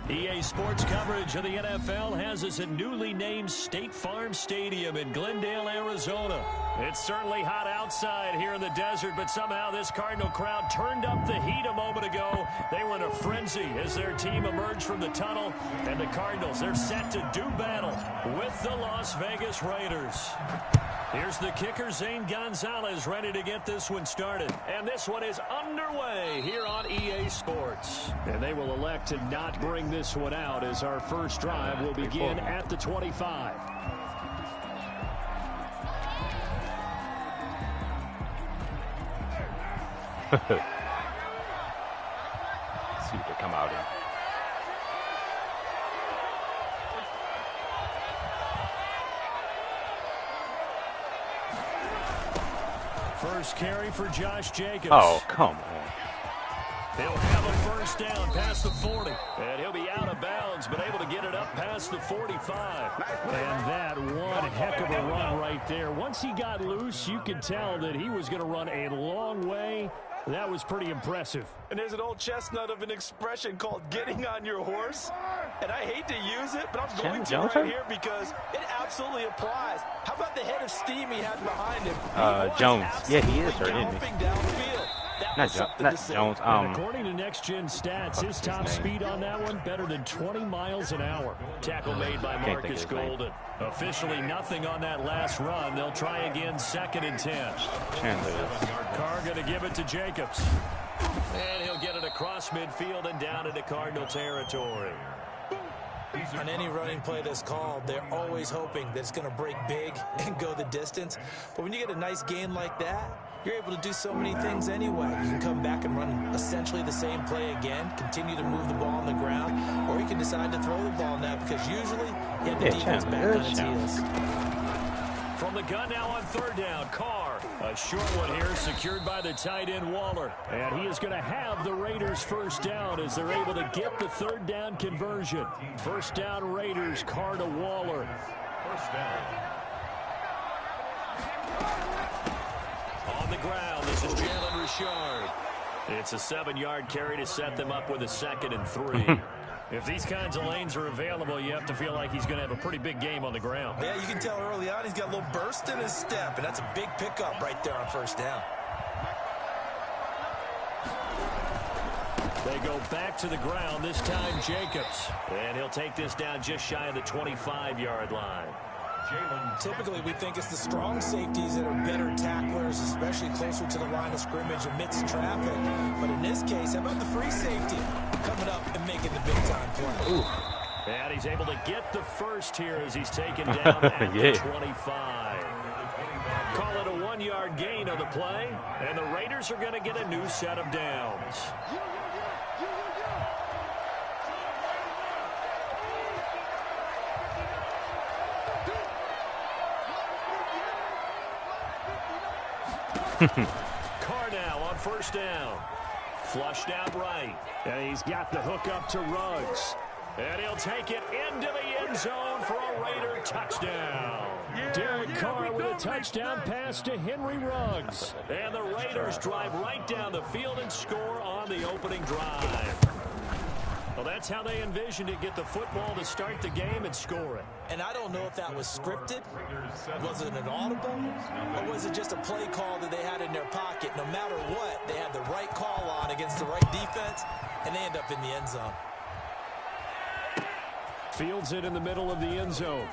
EA Sports coverage of the NFL has us at newly named State Farm Stadium in Glendale, Arizona. It's certainly hot outside here in the desert, but somehow this Cardinal crowd turned up the heat a moment ago. They were in a frenzy as their team emerged from the tunnel, and the Cardinals, they're set to do battle with the Las Vegas Raiders. Here's the kicker, Zane Gonzalez, ready to get this one started. And this one is underway here on EA Sports. And they will elect to not bring this one out as our first drive will begin at the 25. See what they come out in. First carry for Josh Jacobs. Oh, come on. He'll have a first down past the 40. And he'll be out of bounds, but able to get it up past the 45. And that one heck of a run right there. Once he got loose, you could tell that he was going to run a long way. That was pretty impressive. And there's an old chestnut of an expression called getting on your horse. And I hate to use it, but I'm going to right here because it absolutely applies. How about the head of steam he had behind him? Jones. Yeah, he is hurt, isn't he? Not Jones. According to Next Gen Stats, his top speed on that one better than 20 miles an hour. Tackle made by Marcus Golden. Officially nothing on that last run. They'll try again 2nd and 10. Carr going to give it to Jacobs. And he'll get it across midfield and down into Cardinal territory. On any running play that's called, they're always hoping that it's going to break big and go the distance. But when you get a nice gain like that, you're able to do so many things anyway. You can come back and run essentially the same play again, continue to move the ball on the ground, or you can decide to throw the ball now because usually you have the defense back on its heels. From the gun now on 3rd down, Carr. A short one here secured by the tight end Waller. And he is going to have the Raiders first down as they're able to get the 3rd down conversion. First down Raiders, Carr to Waller. First down. On the ground, this is Jalen Richard. It's a 7-yard carry to set them up with a 2nd and 3. If these kinds of lanes are available, you have to feel like he's going to have a pretty big game on the ground. Yeah, you can tell early on he's got a little burst in his step, and that's a big pickup right there on first down. They go back to the ground, this time Jacobs. And he'll take this down just shy of the 25-yard line. Typically, we think it's the strong safeties that are better tacklers, especially closer to the line of scrimmage amidst traffic. But in this case, how about the free safety coming up and making the big-time play? Ooh. And he's able to get the first here as he's taken down at the 25. Call it a 1-yard gain on the play, and the Raiders are going to get a new set of downs. Carr now on first down. Flushed out right. And he's got the hook up to Ruggs. And he'll take it into the end zone for a Raider touchdown. Derek Carr with a touchdown pass to Henry Ruggs. And the Raiders drive right down the field and score on the opening drive. Well, that's how they envisioned it, get the football to start the game and score it. And I don't know if that was scripted, was it an audible, or was it just a play call that they had in their pocket? No matter what, they had the right call on against the right defense, and they end up in the end zone. Fields it in the middle of the end zone.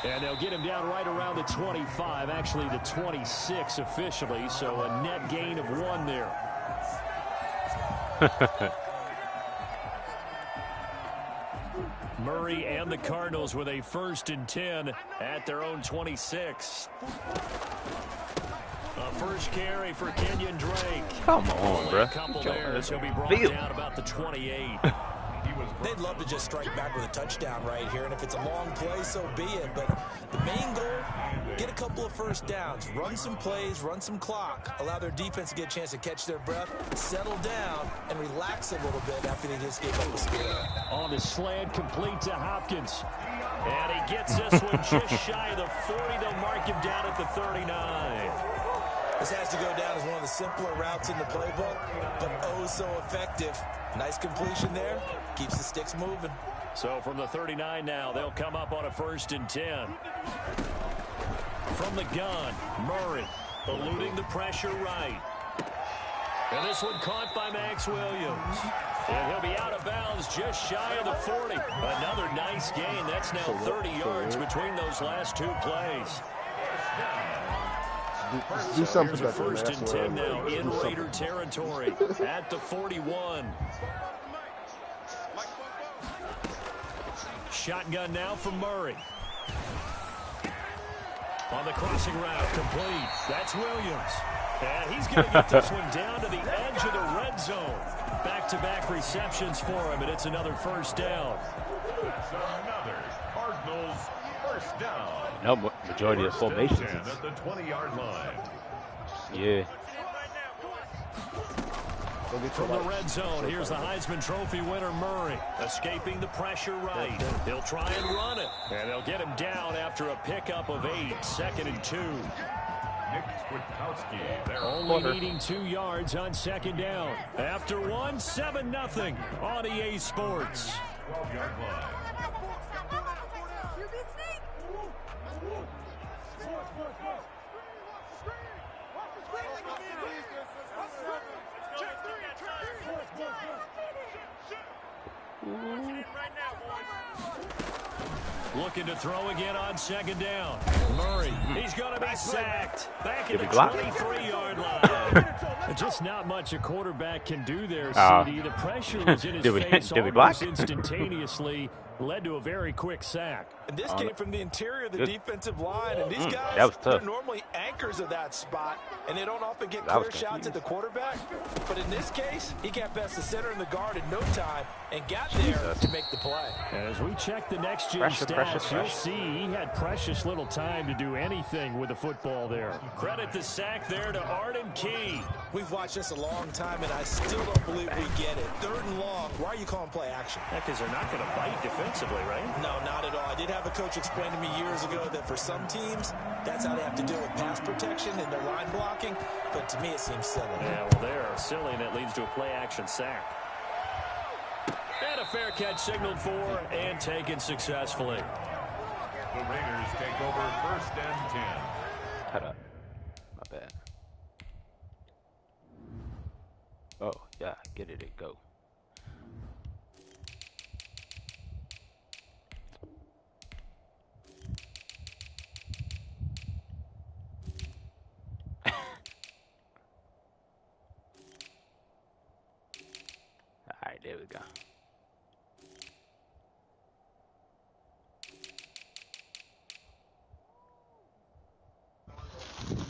And they'll get him down right around the 25, actually the 26 officially, so a net gain of 1 there. Murray and the Cardinals with a 1st and 10 at their own 26. A first carry for Kenyon Drake. Come on, bro. A couple there. He'll be brought down about the 28. They'd love to just strike back with a touchdown right here, and if it's a long play, so be it. But the main goal, get a couple of first downs, run some plays, run some clock, allow their defense to get a chance to catch their breath, settle down, and relax a little bit after they just gave up a scare. On the slant, complete to Hopkins. And he gets this one just shy of the 40. They'll mark him down at the 39. This has to go down as one of the simpler routes in the playbook, but oh so effective. Nice completion there. Keeps the sticks moving. So from the 39 now, they'll come up on a 1st and 10. From the gun, Murray eluding the pressure right. And this one caught by Max Williams. And he'll be out of bounds just shy of the 40. Another nice gain. That's now 30 yards between those last 2 plays. Do something Here's a 1st and 10 now in Raider territory at the 41. Shotgun now from Murray. On the crossing route, complete. That's Williams. And he's going to get this one down to the edge of the red zone. Back-to-back receptions for him, and it's another 1st down. It's another Cardinals 1st down. No, majority of formations. At the 20-yard line. Yeah. From the red zone, here's the Heisman Trophy winner, Murray, escaping the pressure right. He'll try and run it, and they'll get him down after a pickup of 8, 2nd and 2. Only needing 2 yards on 2nd down. After 1, 7-0 on EA Sports. 12-yard line. Looking to throw again on 2nd down. Murray, he's going to be sacked. Back at the 23-yard line. Just not much a quarterback can do there, CD. The pressure was in his face almost instantaneously. Led to a very quick sack. And this came from the interior of the defensive line. And these guys, they're normally anchors of that spot. And they don't often get clear shots at the quarterback. But in this case, he got past the center and the guard in no time and got there to make the play. As we check the next gen stats, you'll see he had precious little time to do anything with the football there. Credit the sack there to Arden Key. We've watched this a long time, and I still don't believe we get it. 3rd and long. Why are you calling play action? Because they're not going to bite defensively, right? No, not at all. I did have a coach explain to me years ago that for some teams, that's how they have to deal with pass protection and their line blocking. But to me, it seems silly. Yeah, well, they're silly, and it leads to a play-action sack. And a fair catch signaled for and taken successfully. The Raiders take over 1st and 10. Hold up. My bad. Oh, yeah. Get it. Go. Alright, there we go.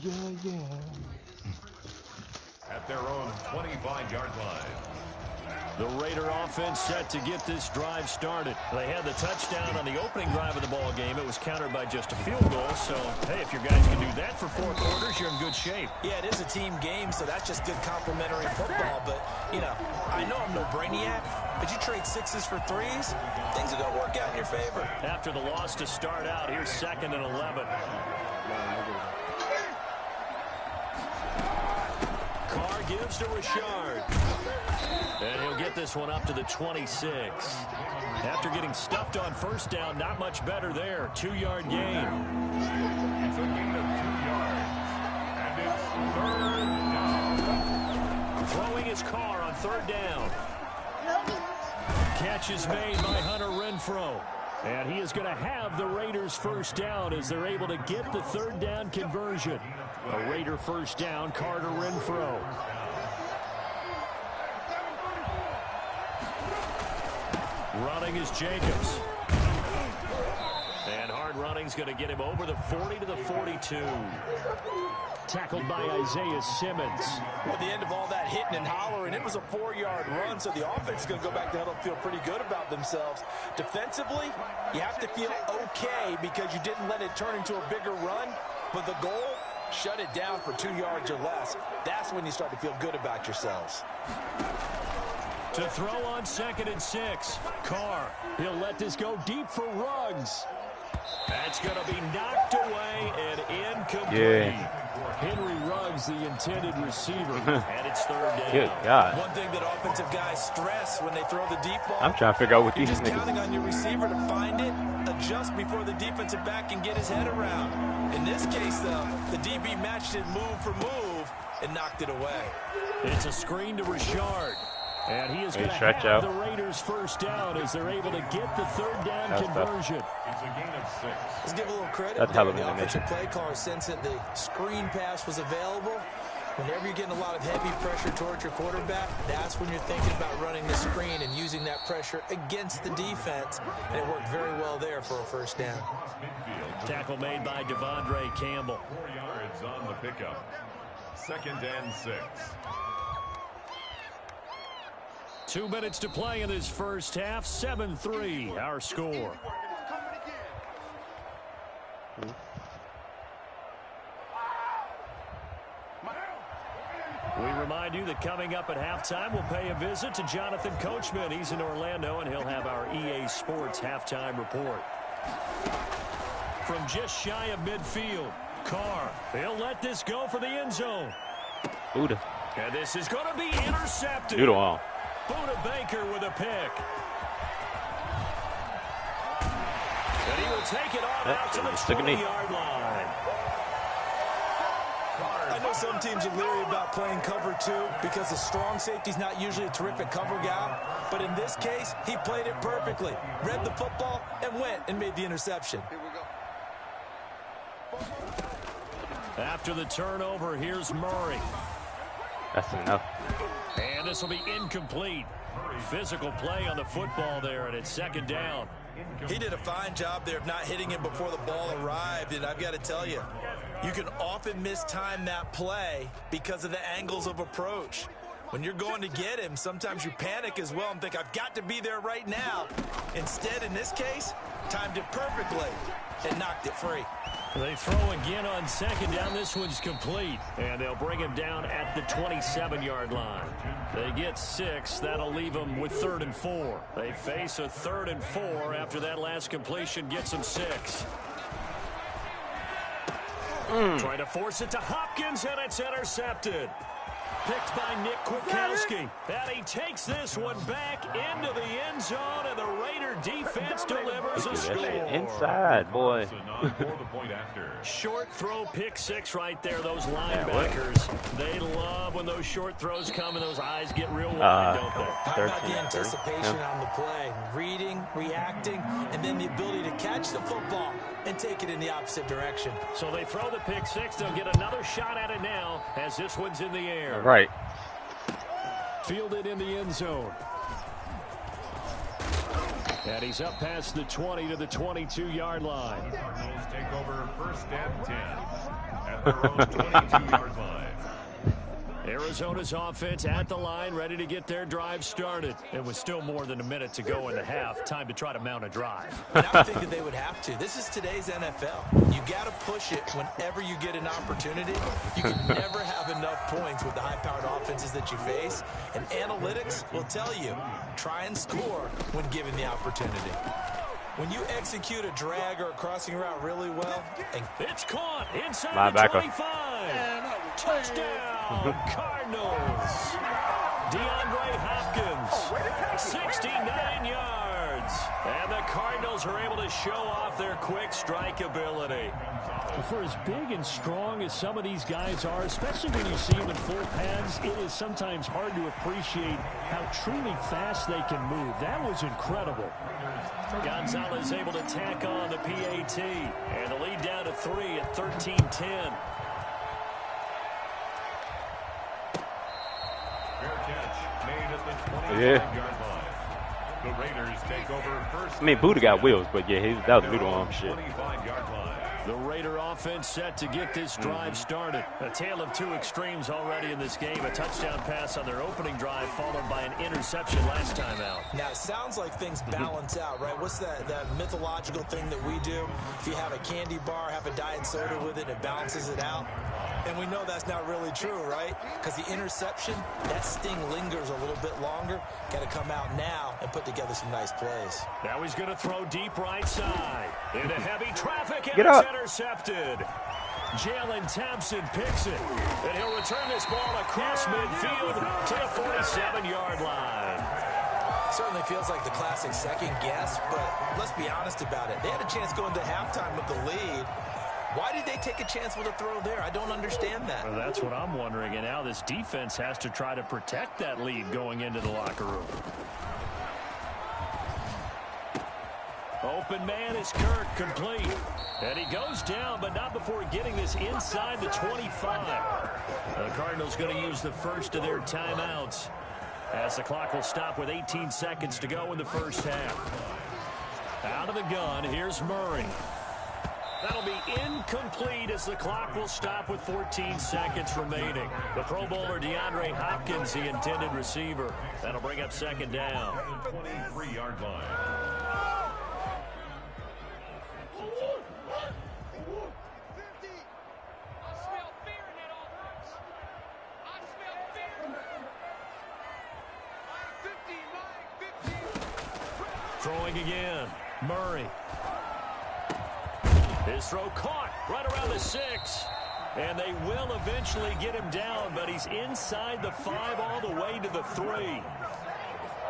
Yeah. At their own 25-yard line. The Raider offense set to get this drive started. They had the touchdown on the opening drive of the ball game. It was countered by just a field goal. So, hey, if your guys can do that for 4 quarters, you're in good shape. Yeah, it is a team game, so that's just good complimentary football. But, you know, I know I'm no brainiac, but you trade 6s for 3s, things are going to work out in your favor. After the loss to start out, here's 2nd and 11. Carr gives to Richard. And he'll get this one up to the 26. After getting stuffed on 1st down, not much better there. 2-yard gain. It's a gain of 2 yards. And it's 3rd down. Throwing his Carr on 3rd down. Catch is made by Hunter Renfrow. And he is going to have the Raiders' 1st down as they're able to get the 3rd down conversion. A Raider 1st down, Carter Renfrow. Running is Jacobs. And hard running's going to get him over the 40 to the 42. Tackled by Isaiah Simmons. Well, at the end of all that hitting and hollering, it was a 4-yard run, so the offense is going to go back to huddle and feel pretty good about themselves. Defensively, you have to feel okay because you didn't let it turn into a bigger run, but the goal, shut it down for 2 yards or less. That's when you start to feel good about yourselves. To throw on 2nd and 6. Carr, he'll let this go deep for Ruggs. That's going to be knocked away and incomplete. Yeah. Henry Ruggs, the intended receiver, and it's third down. Good God. One thing that offensive guys stress when they throw the deep ball, I'm trying to figure out what you're these just counting niggas. on your receiver to find it, adjust before the defensive back can get his head around. In this case, though, the DB matched it move for move and knocked it away. It's a screen to Richard. And he is going to stretch have out. the Raiders first down as they're able to get the third down conversion. It's a gain of 6. Let's give a little credit. That's hell of The an offensive play caller sense that the screen pass was available. Whenever you're getting a lot of heavy pressure towards your quarterback, that's when you're thinking about running the screen and using that pressure against the defense. And it worked very well there for a first down. Tackle made by Devondre Campbell. 4 yards on the pickup. 2nd and 6. 2 minutes to play in this first half. 7-3 our score. We remind you that coming up at halftime, we'll pay a visit to Jonathan Coachman. He's in Orlando, and he'll have our EA Sports halftime report. From just shy of midfield, Carr, he'll let this go for the end zone. Buddha. And this is going to be intercepted. Beautiful. Buddha Baker with a pick. And he will take it on out to the 20-yard line. I know some teams are leery about playing cover 2 because the strong safety's not usually a terrific cover guy. But in this case, he played it perfectly. Read the football and went and made the interception. After the turnover, here's Murray. That's enough. And this will be incomplete. Physical play on the football there, and it's 2nd down. He did a fine job there of not hitting him before the ball arrived, and I've got to tell you, you can often mistime that play because of the angles of approach. When you're going to get him, sometimes you panic as well and think, I've got to be there right now. Instead, in this case, timed it perfectly and knocked it free. They throw again on 2nd down. This one's complete, and they'll bring him down at the 27-yard line. They get 6. That'll leave them with 3rd and 4. They face a 3rd and 4 after that last completion gets them 6. Trying to force it to Hopkins, and it's intercepted. Picked by Nick Kwiatkowski. And he takes this one back into the end zone, and the Raider defense delivers a score. Inside, boy. Short throw, pick 6 right there. Those linebackers, they love when those short throws come and those eyes get real wide, don't they? How about the anticipation on the play? Reading, reacting, and then the ability to catch the football and take it in the opposite direction. So they throw the pick 6. They'll get another shot at it now as this one's in the air. Right. Fielded in the end zone. And he's up past the 20 to the 22-yard line. Cardinals take over 1st and 10 at their own 22-yard line. Arizona's offense at the line, ready to get their drive started. It was still more than a minute to go in the half. Time to try to mount a drive. And I would think that they would have to. This is today's NFL. You got to push it whenever you get an opportunity. You can never have enough points with the high-powered offenses that you face. And analytics will tell you, try and score when given the opportunity. When you execute a drag or a crossing route really well, and it's caught inside the 25. Touchdown, Cardinals. DeAndre Hopkins, 69 yards. And the Cardinals are able to show off their quick strike ability. For as big and strong as some of these guys are, especially when you see them in full pads, it is sometimes hard to appreciate how truly fast they can move. That was incredible. Gonzalez able to tack on the PAT, and the lead down to 3 at 13-10. Yeah. The Raiders take over 1st. I mean, Buddha got wheels, but yeah, that was noodle arm shit. The Raider offense set to get this drive started. A tale of 2 extremes already in this game. A touchdown pass on their opening drive, followed by an interception last time out. Now, it sounds like things balance out, right? What's that mythological thing that we do? If you have a candy bar, have a diet soda with it, it balances it out. And we know that's not really true, right? Because the interception, that sting lingers a little bit longer. Got to come out now and put together some nice plays. Now he's going to throw deep right side. Into heavy traffic, and Get it's up. intercepted. Jalen Thompson picks it. And he'll return this ball across midfield to the 47-yard line. Certainly feels like the classic second guess, but let's be honest about it. They had a chance going to halftime with the lead. Why did they take a chance with a throw there? I don't understand that. Well, that's what I'm wondering. And now this defense has to try to protect that lead going into the locker room. Open man is Kirk, complete. And he goes down, but not before getting this inside the 25. The Cardinals going to use the first of their timeouts, as the clock will stop with 18 seconds to go in the first half. Out of the gun, here's Murray. That'll be incomplete as the clock will stop with 14 seconds remaining. The Pro Bowler DeAndre Hopkins, the intended receiver. That'll bring up second down. 23-yard line. Throwing again, Murray. His throw caught right around the 6. And they will eventually get him down, but he's inside the 5 all the way to the 3.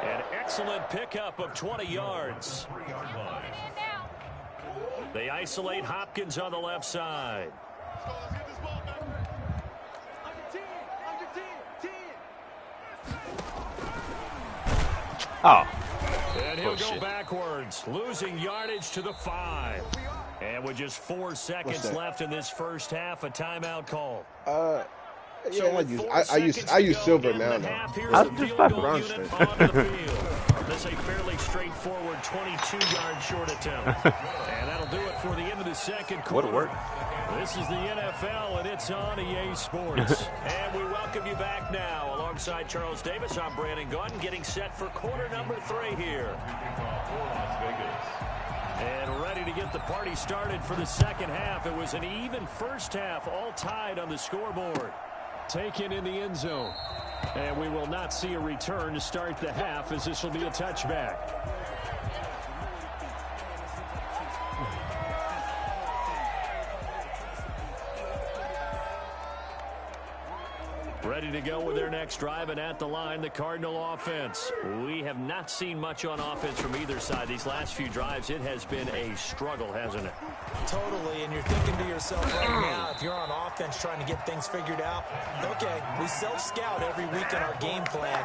An excellent pickup of 20 yards. They isolate Hopkins on the left side. Oh. And he'll go backwards, losing yardage to the 5. And with just 4 seconds left in this first half, a timeout call. Yeah, I use silver now. I was just about to This is a fairly straightforward 22-yard short attempt. And that'll do it for the end of the second quarter. Would work. This is the NFL, and it's on EA Sports. And we welcome you back now. Alongside Charles Davis, I'm Brandon Gunn, getting set for quarter number 3 here. And ready to get the party started for the second half. It was an even first half, all tied on the scoreboard. Taken in the end zone. And we will not see a return to start the half, as this will be a touchback. Ready to go with their next drive, and at the line, the Cardinal offense. We have not seen much on offense from either side. These last few drives, it has been a struggle, hasn't it? Totally, and you're thinking to yourself right now, if you're on offense trying to get things figured out, okay, we self-scout every week in our game plan.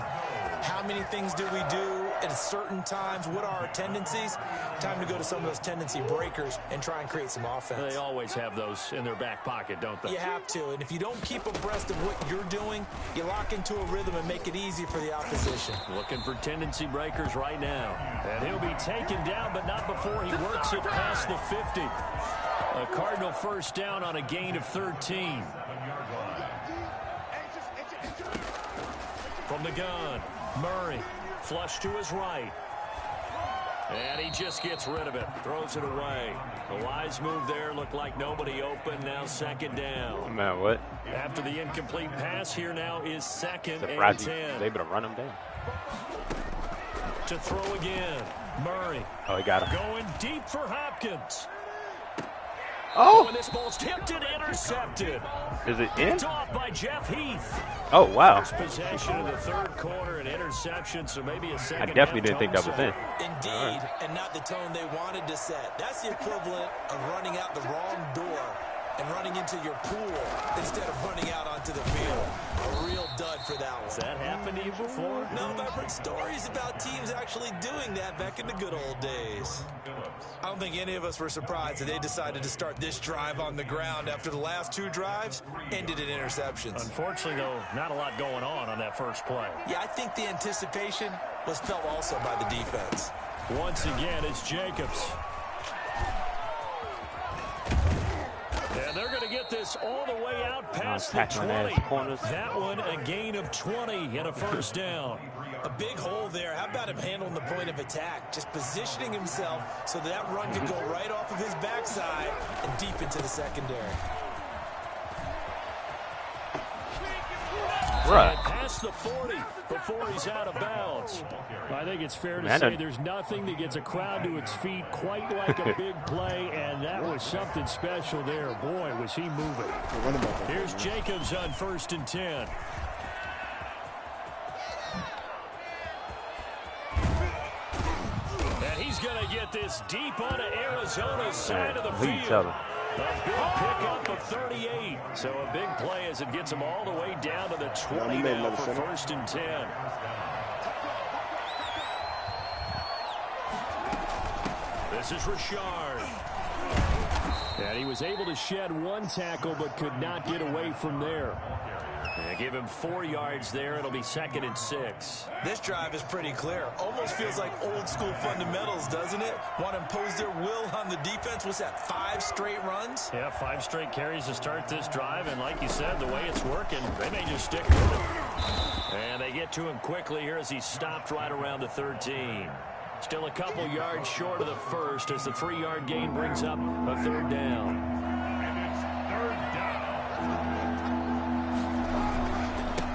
How many things do we do at certain times? What are our tendencies? Time to go to some of those tendency breakers and try and create some offense. They always have those in their back pocket, don't they? You have to, and if you don't keep abreast of what you're doing, you lock into a rhythm and make it easy for the opposition. Looking for tendency breakers right now. And he'll be taken down, but not before he works it past the 50. A Cardinal first down on a gain of 13. From the gun, Murray, flush to his right. And he just gets rid of it, throws it away. The wise move there, looked like nobody open, now second down. Man, what? After the incomplete pass, here now is second and 10. He's able to run him down. To throw again, Murray. Oh, he got him. Going deep for Hopkins. Oh! And this ball's tipped and intercepted. Is it in? Picked off by Jeff Heath. Oh, wow. First possession in the third quarter, an interception, so maybe a second. I definitely didn't think that was in. Indeed, and not the tone they wanted to set. That's the equivalent of running out the wrong door and running into your pool instead of running out onto the field. A real dud for that one. Has that happened to you before? No, but I've heard stories about teams actually doing that back in the good old days. I don't think any of us were surprised that they decided to start this drive on the ground after the last 2 drives ended in interceptions. Unfortunately, though, not a lot going on that first play. Yeah, I think the anticipation was felt also by the defense. Once again, it's Jacobs. And they're going to get this all the way out past the 20. That one, a gain of 20 and a first down. A big hole there. How about him handling the point of attack? Just positioning himself so that run could go right off of his backside and deep into the secondary. Pass across the 40 before he's out of bounds. I think it's fair to say there's nothing that gets a crowd to its feet quite like a big play, and that was something special there. Boy, was he moving. Here's Jacobs on 1st and 10. And he's going to get this deep onto Arizona's side of the field. A big pickup of 38. So a big play as it gets him all the way down to the 20 now for 1st and 10. This is Richard. And he was able to shed one tackle but could not get away from there. And give him 4 yards there. It'll be 2nd and 6. This drive is pretty clear. Almost feels like old school fundamentals, doesn't it? Want to impose their will on the defense. What's that, 5 straight runs? Yeah, 5 straight carries to start this drive. And like you said, the way it's working, they may just stick with it. And they get to him quickly here as he stopped right around the 13. Still a couple yards short of the first as the 3-yard gain brings up a 3rd down. And it's 3rd down.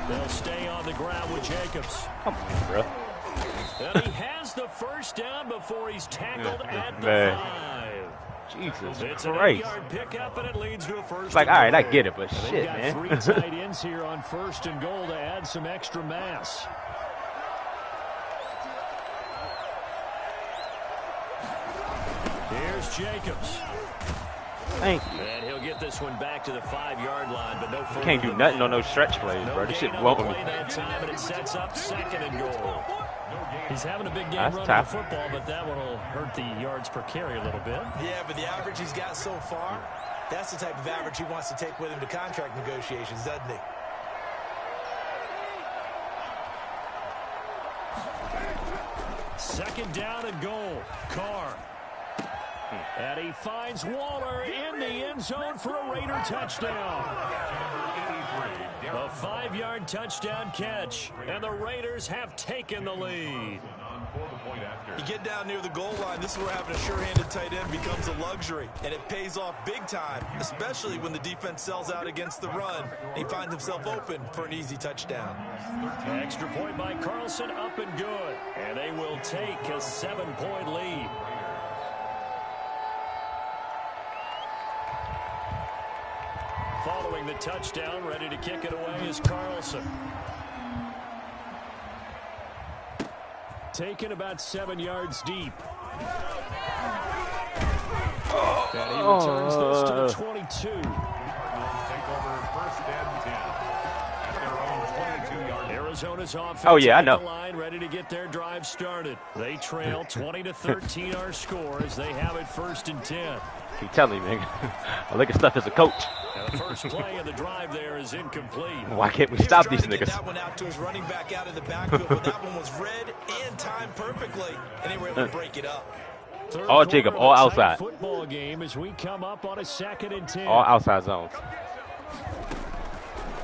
They'll stay on the ground with Jacobs. Come on, bro. And he has the 1st down before he's tackled at the 5. Jesus It's Christ. an 8-yard pickup, and it leads to a 1st. It's like, all right, I get it, but and shit, they've got man. 3 tight ends here on 1st and goal to add some extra mass. Here's Jacobs. Thank you. And he'll get this one back to the 5-yard line, but no further. Can't do nothing on those stretch plays, bro. This shit blowing me. That time, and it sets up 2nd and goal. He's having a big game running the football, but that one will hurt the yards per carry a little bit. Yeah, but the average he's got so far, that's the type of average he wants to take with him to contract negotiations, doesn't he? Second down and goal. Carr. And he finds Waller in the end zone for a Raider touchdown. A 5-yard touchdown catch, and the Raiders have taken the lead. You get down near the goal line, this is where having a sure-handed tight end becomes a luxury, and it pays off big time, especially when the defense sells out against the run. He finds himself open for an easy touchdown. Extra point by Carlson, up and good, and they will take a 7-point lead. Following the touchdown, ready to kick it away is Carlson. Taken about 7 yards deep. And he returns this to the 22. Take over 1st and 10 at their own 22-yard. Arizona's offense line ready to get their drive started. They trail 20-13 our score as they have it 1st and 10. Keep telling me, nigga. I look at stuff as a coach. The first play of the drive there is incomplete. Why can't we stop these niggas? That one out to his running back out of the backfield, but that one was read and timed perfectly, and they were able to break it up. All Jacob, all outside. Football game as we come up on a 2nd and 10. All outside zones.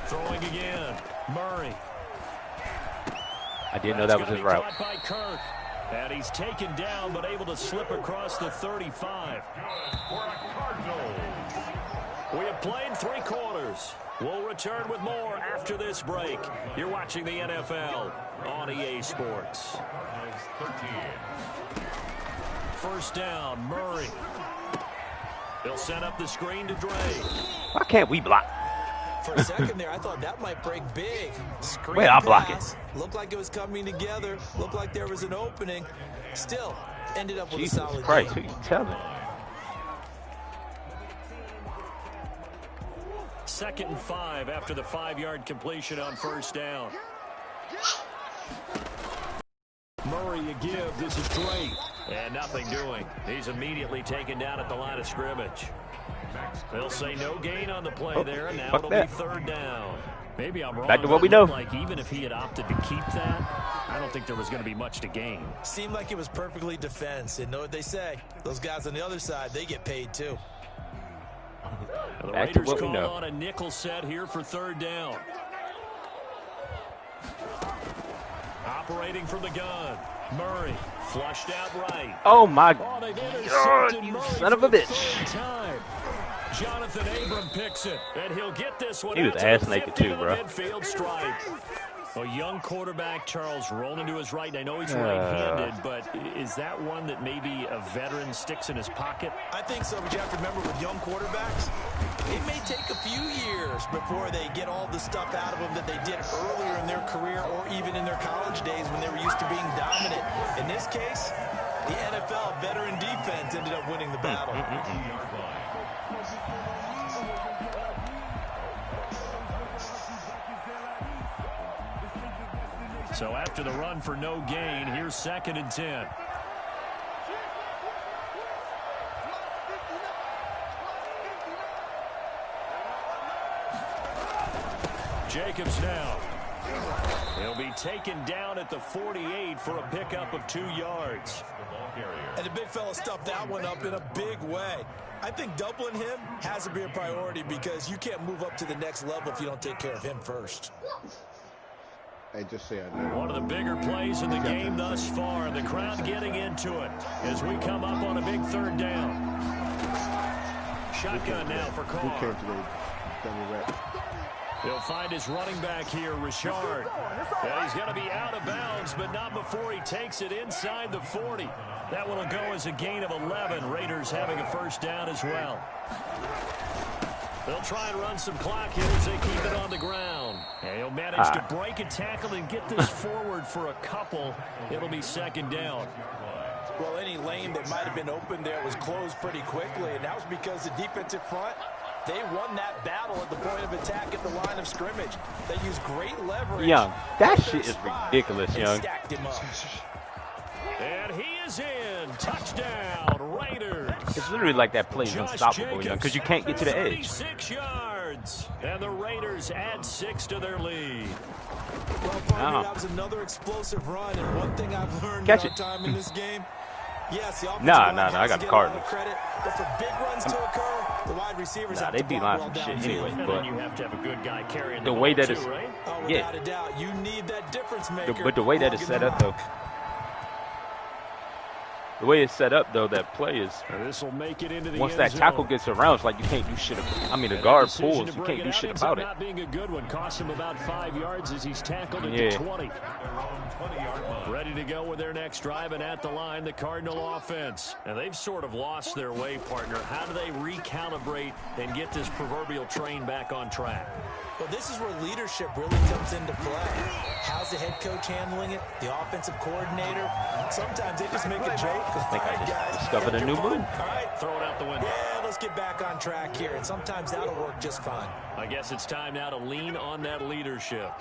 Throwing again, Murray. I didn't know that was his route. By Kirk. And he's taken down, but able to slip across the 35. We have played 3 quarters. We'll return with more after this break. You're watching the NFL on EA Sports. 1st down, Murray. They'll set up the screen to Dre. Why can't we block? For a second there, I thought that might break big. Screen Wait, I'll block it. Looked like it was coming together. Looked like there was an opening. Still, ended up with Jesus a solid Christ, game. who you telling? 2nd and 5 after the 5-yard completion on 1st down. Murray a give. This is great. And nothing doing. He's immediately taken down at the line of scrimmage. They'll say no gain on the play there, and now it'll be 3rd down. Maybe I'm wrong. Back to what we know. Like even if he had opted to keep that, I don't think there was going to be much to gain. Seemed like it was perfectly defense. And know what they say? Those guys on the other side, they get paid too. The Raiders call on a nickel set here for 3rd down. Operating from the gun. Murray flushed out right. Oh my God, you son of a bitch. Jonathan Abram picks it, and he'll get this one. He was ass naked too, bro. Midfield stripe. A young quarterback, Charles, rolling to his right. I know he's right-handed, but is that one that maybe a veteran sticks in his pocket? I think so, but you have to remember with young quarterbacks, it may take a few years before they get all the stuff out of them that they did earlier in their career or even in their college days when they were used to being dominant. In this case, the NFL veteran defense ended up winning the battle. So after the run for no gain, here's 2nd and 10. Jacobs now. He'll be taken down at the 48 for a pickup of 2 yards. And the big fella stuffed that one up in a big way. I think doubling him has to be a priority because you can't move up to the next level if you don't take care of him first. Hey, just say I know. One of the bigger plays in the game thus far. The crowd getting into it as we come up on a big 3rd down. Shotgun now for Carr. Who came today? Dummy rap. He'll find his running back here, Richard. And he's going to be out of bounds, but not before he takes it inside the 40. That one will go as a gain of 11. Raiders having a 1st down as well. They'll try and run some clock here as they keep it on the ground. And he'll manage to break a tackle and get this forward for a couple. It'll be 2nd down. Well, any lane that might have been open there was closed pretty quickly, and that was because the defensive front, they won that battle at the point of attack at the line of scrimmage. They used great leverage. Young, that shit is ridiculous, Young. Stacked him up. And he is in. Touchdown, Raiders. It's literally like that play is unstoppable, Young, because you can't get to the edge. 36 yards. And the Raiders add 6 to their lead. Well, partner, that was another explosive run, and one thing I've learned Catch in it. our time in this game, yes, the offensive Nah, line has I got to the get a lot of Cardinals. credit, but for big runs to occur, the wide receivers have They to beat block lines well and shit downfield. anyway, And but then you have to have a good guy carrying the the way ball that too, is, right? Oh, yeah. without a doubt, you need that difference maker. But the way that it's set up, though. The way it's set up, though, that play is This will make it into the once end that zone. tackle gets around, it's like you can't do shit. I mean, the guard pulls, you can't do shit about it. Not being a good one, cost him about 5 yards as he's tackled at Yeah. the 20. Ready to go with their next drive, and at the line, the Cardinal offense. And they've sort of lost their way, partner. How do they recalibrate and get this proverbial train back on track? Well, this is where leadership really comes into play. How's the head coach handling it? The offensive coordinator? Sometimes they just make a joke. I think I just discovered a new move. All right, Throw it out the window. yeah, let's get back on track here. And sometimes that'll work just fine. I guess it's time now to lean on that leadership.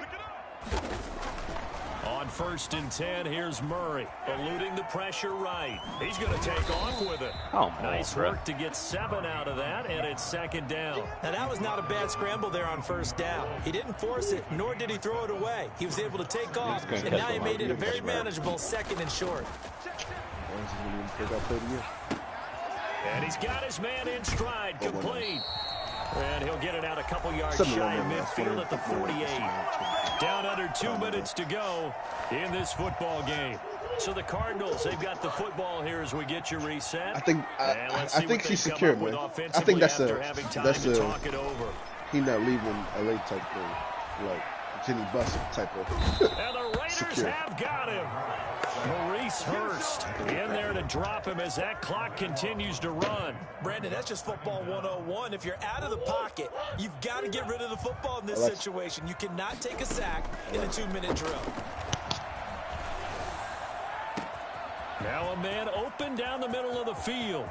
On 1st and 10, here's Murray, eluding the pressure right. He's going to take off with it. Oh, Nice bro. work to get 7 out of that, and it's 2nd down. Now, that was not a bad scramble there on 1st down. He didn't force it, nor did he throw it away. He was able to take off, gonna and catch now he the made it a ball. very manageable 2nd and short. And he's got his man in stride, complete. And he'll get it out a couple yards Something shy of wrong with midfield at the 48. that. Down under 2 minutes to go in this football game. So the Cardinals, they've got the football here as we get you reset. I think And let's see what he's they come secure, up with man. I offensively think that's after having time to talk it over. he not leaving LA type thing, like Jenny Bussett type of. And the Raiders Secure. have got him. Maurice Hurst in there to drop him as that clock continues to run. Brandon, that's just football 101. If you're out of the pocket, you've got to get rid of the football in this situation. You cannot take a sack in a 2-minute drill. Now a man open down the middle of the field.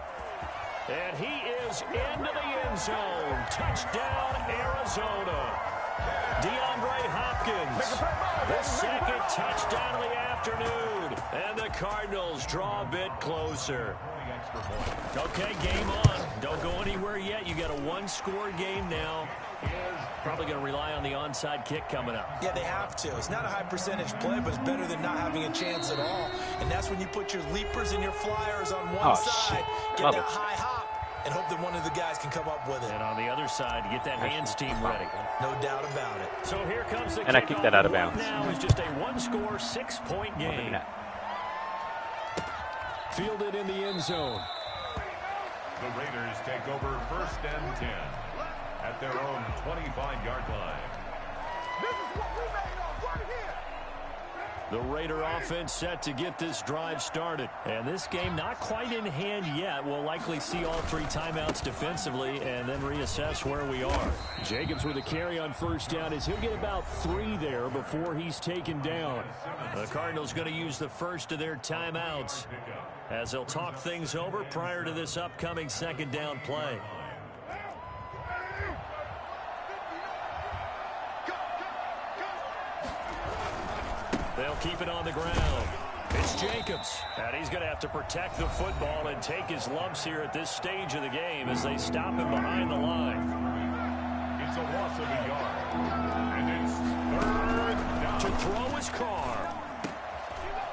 And he is into the end zone. Touchdown, Arizona. DeAndre Hopkins, the 2nd touchdown of the afternoon. And the Cardinals draw a bit closer. Okay, game on. Don't go anywhere yet. You got a 1-score game now. Probably going to rely on the onside kick coming up. Yeah, they have to. It's not a high percentage play, but it's better than not having a chance at all. And that's when you put your leapers and your flyers on one side, get Love that it. high hop, and hope that one of the guys can come up with it. And on the other side, get that hands team ready. No doubt about it. So here comes the And I kickoff. kicked that out of bounds. Now is just a 1-score, 6-point game. Fielded in the end zone. The Raiders take over 1st and 10 at their own 25-yard line. This is what we made of right here. The Raider offense set to get this drive started. And this game not quite in hand yet. We'll likely see all 3 timeouts defensively and then reassess where we are. Jacobs with a carry on first down as he'll get about 3 there before he's taken down. The Cardinals going to use the first of their timeouts as they'll talk things over prior to this upcoming second down play. They'll keep it on the ground. It's Jacobs, and he's going to have to protect the football and take his lumps here at this stage of the game as they stop him behind the line. It's a loss of a yard, and it's 3rd down. To throw his car.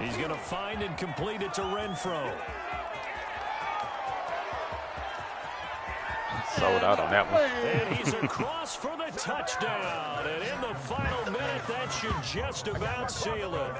He's going to find and complete it to Renfro. Sold out on that one. And he's across for the touchdown. And in the final minute, that should just about seal it.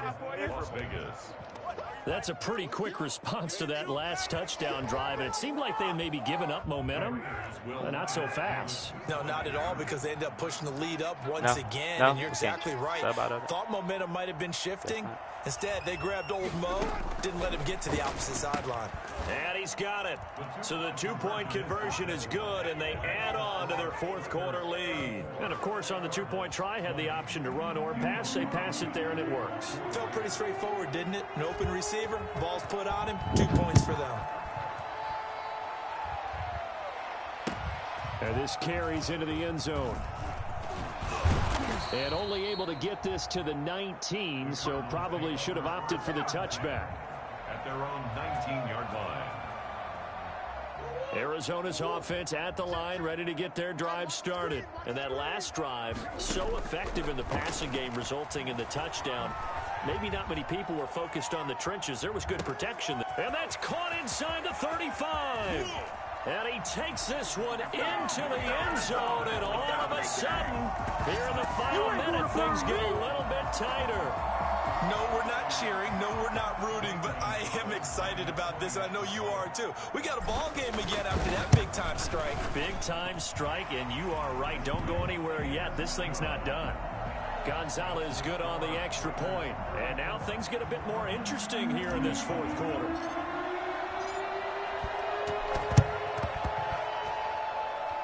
That's a pretty quick response to that last touchdown drive. And it seemed like they had maybe given up momentum, but not so fast. No, not at all, because they ended up pushing the lead up once again. And you're exactly right. Thought momentum might have been shifting. Instead, they grabbed old Mo, didn't let him get to the opposite sideline. And he's got it. So the 2-point conversion is good, and they add on to their 4th quarter lead. And, of course, on the 2-point try, had the option to run or pass. They pass it there, and it works. Felt pretty straightforward, didn't it? An open receiver, ball's put on him, 2 points for them. And this carries into the end zone. And only able to get this to the 19, so probably should have opted for the touchback. At their own 19-yard line. Arizona's offense at the line, ready to get their drive started. And that last drive, so effective in the passing game, resulting in the touchdown. Maybe not many people were focused on the trenches. There was good protection. And that's caught inside the 35. And he takes this one into the end zone, and all of a sudden, here in the final minute, things get a little bit tighter. No, we're not cheering. No, we're not rooting, but I am excited about this, and I know you are too. We got a ball game again after that big-time strike. Big-time strike, and you are right. Don't go anywhere yet. This thing's not done. Gonzalez good on the extra point. And now things get a bit more interesting here in this 4th quarter.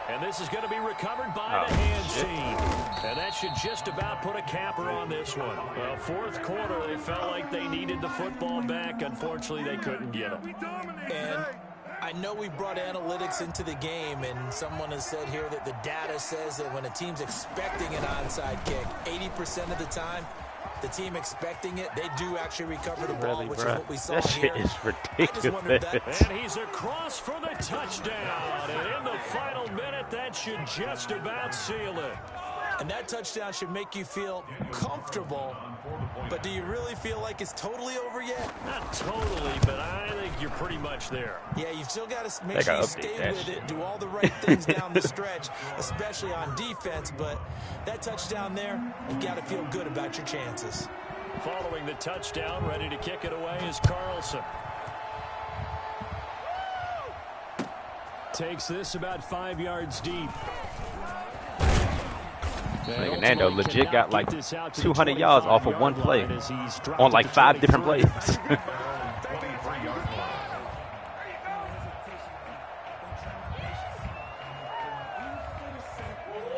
And this is going to be recovered by the hands team. And that should just about put a capper on this one. Well, 4th quarter, they felt like they needed the football back. Unfortunately, they couldn't get it. And I know we brought analytics into the game, and someone has said here that the data says that when a team's expecting an onside kick, 80% of the time, the team expecting it, they do actually recover the ball, which is what we saw that here. Shit is ridiculous. And he's across for the touchdown. And in the final minute, that should just about seal it. And that touchdown should make you feel comfortable. But do you really feel like it's totally over yet? Not totally, but I think you're pretty much there. Yeah, you've still got to make sure you stay with it, do all the right things down the stretch, especially on defense. But that touchdown there, you got to feel good about your chances. Following the touchdown, ready to kick it away is Carlson. Takes this about 5 yards deep. Nigga, Nando legit got like 200 yards off of one play on like 5 different plays.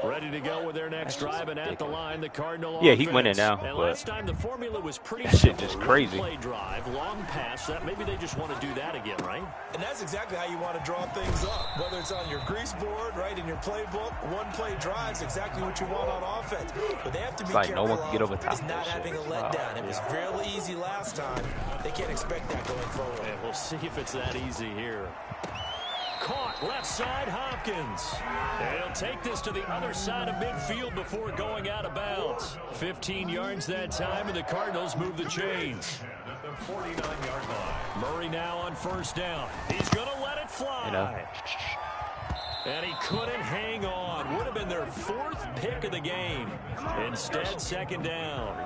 Ready to go with their next drive, and at the line, the Cardinal he went in now. And last time the formula was pretty that shit just crazy. Play drive, long pass. That maybe they just want to do that again, right? And that's exactly how you want to draw things up. Whether it's on your grease board, right, in your playbook, one-play drives, exactly what you want on offense. But they have to be like careful no one can get over top is not having a letdown. It was real easy last time. They can't expect that going forward. And we'll see if it's that easy here. Caught left side, Hopkins. And he'll take this to the other side of midfield before going out of bounds. 15 yards that time, and the Cardinals move the chains. At the 49-yard line. Murray now on first down. He's going to let it fly. And he couldn't hang on. Would have been their 4th pick of the game. Instead, second down.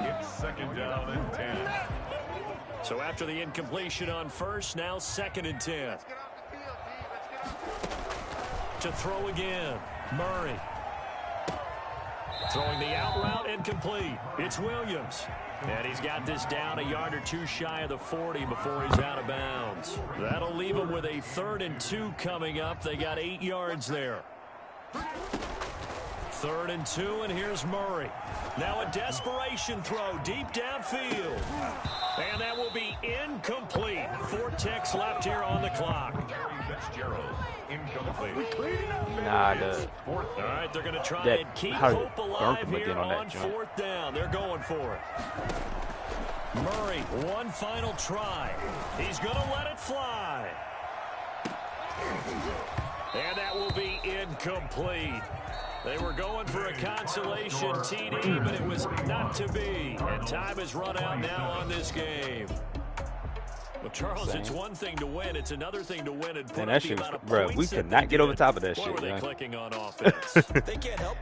It's second down and 10. So after the incompletion on first, now 2nd and 10. To throw again, Murray. Throwing the out route incomplete. It's Williams. And he's got this down a yard or two shy of the 40 before he's out of bounds. That'll leave him with a 3rd and 2 coming up. They got 8 yards there. 3rd and 2, and here's Murray. Now a desperation throw deep downfield. And that will be incomplete. 4 ticks left here on the clock. Nah, all right, they're going to try that and keep hope alive here on on 4th down. They're going for it. Murray, one final try. He's going to let it fly. And that will be incomplete. They were going for a consolation TD, but it was not to be. And time has run out now on this game. Well, Charles, it's one thing to win. It's another thing to win and put up the amount of points. Bro, we could not get over top of that shit. Why were they clicking on offense? They can't help